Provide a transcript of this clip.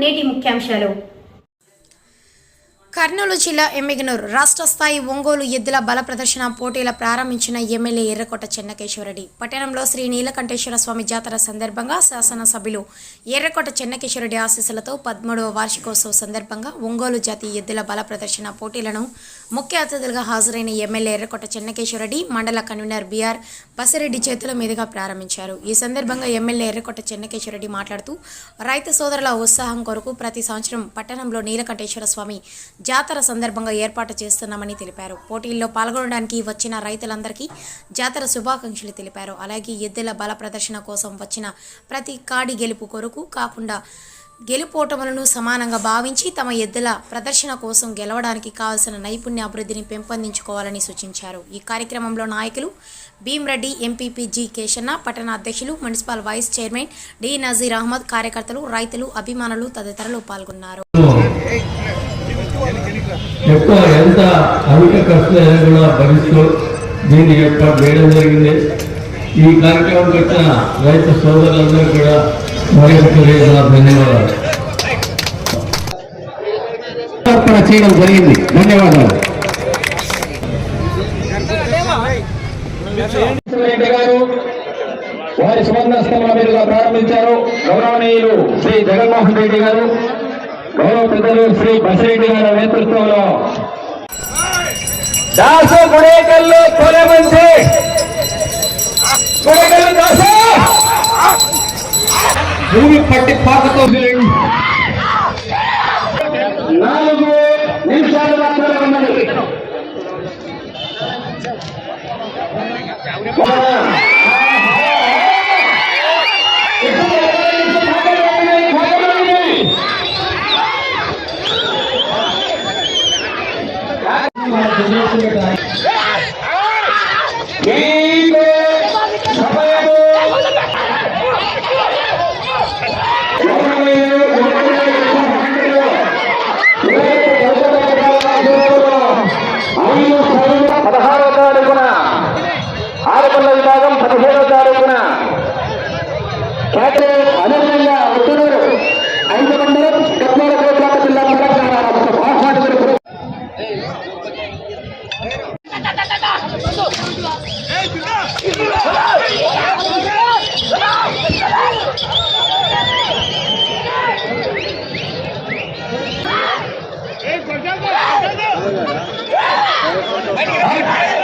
నేటి ముఖ్యాంశాలు. కర్నూలు జిల్లా ఎమ్మిగనూరు రాష్ట్ర స్థాయి ఒంగోలు ఎద్దుల బల ప్రదర్శన పోటీల ప్రారంభించిన ఎమ్మెల్యే ఎర్రకోట చెన్నకేశ్వరరెడ్డి. పట్టణంలో శ్రీ నీలకంఠేశ్వర స్వామి జాతర సందర్భంగా శాసనసభ్యులు ఎర్రకోట చెన్నకేశ్వరరెడ్డి ఆశీస్సులతో 13వ వార్షికోత్సవ సందర్భంగా ఒంగోలు జాతీయ ఎద్దుల బల ప్రదర్శన పోటీలను ముఖ్య అతిథులుగా హాజరైన ఎమ్మెల్యే ఎర్రకోట చెన్నకేశ్వరరెడ్డి మండల కన్వీనర్ బిఆర్ బసిరెడ్డి చేతుల మీదుగా ప్రారంభించారు. ఈ సందర్భంగా ఎమ్మెల్యే ఎర్రకోట చెన్నకేశ్వరరెడ్డి మాట్లాడుతూ రైతు సోదరుల ఉత్సాహం కొరకు ప్రతి సంవత్సరం పట్టణంలో నీలకంఠేశ్వర స్వామి జాతర సందర్భంగా ఏర్పాటు చేస్తున్నామని తెలిపారు. పోటీల్లో పాల్గొనడానికి వచ్చిన రైతులందరికీ జాతర శుభాకాంక్షలు తెలిపారు. అలాగే ఎద్దుల బల ప్రదర్శన కోసం వచ్చిన ప్రతి కాడి గెలుపు కొరకు కాకుండా గెలుపోటములను సమానంగా భావించి తమ ఎద్దుల ప్రదర్శన కోసం గెలవడానికి కావలసిన నైపుణ్య అభివృద్ధిని పెంపొందించుకోవాలని సూచించారు. ఈ కార్యక్రమంలో నాయకులు భీమ్రెడ్డి, ఎంపీపీ జి కేశన్న, పట్టణ అధ్యక్షులు, municipal vice chairman D Nazir Ahmed, కార్యకర్తలు, రైతులు, అభిమానులు తదితరులు పాల్గొన్నారు. ఎక్కువ ఎంత అధిక ఖర్చులైనా కూడా భరిస్తూ దీన్ని ఏర్పాటు చేయడం జరిగింది. ఈ కార్యక్రమంకి వచ్చిన రైతు సోదరులందరూ కూడా ధన్యవాదాలు సమర్పణ చేయడం జరిగింది. ధన్యవాదాలు. వారి సువర్ణస్తముల మీదుగా ప్రారంభించారు. గౌరవనీయులు శ్రీ జగన్మోహన్ రెడ్డి గారు, గౌరవ పెద్దలు శ్రీ బసిరెడ్డి గారి నేతృత్వంలో దాసు గుడేకల్లు కొలమంచి గుడేకల్లు దాసు భూమి పట్టి పాకతో 4 నిమిషాలు మాత్రమే ఉన్నది. విభాగం 17వ తారీఖున అనుగుణంగా ఉత్తూరు 5 మండలం 14 కోట్ల జిల్లా ఆహ్వానితులు Hey!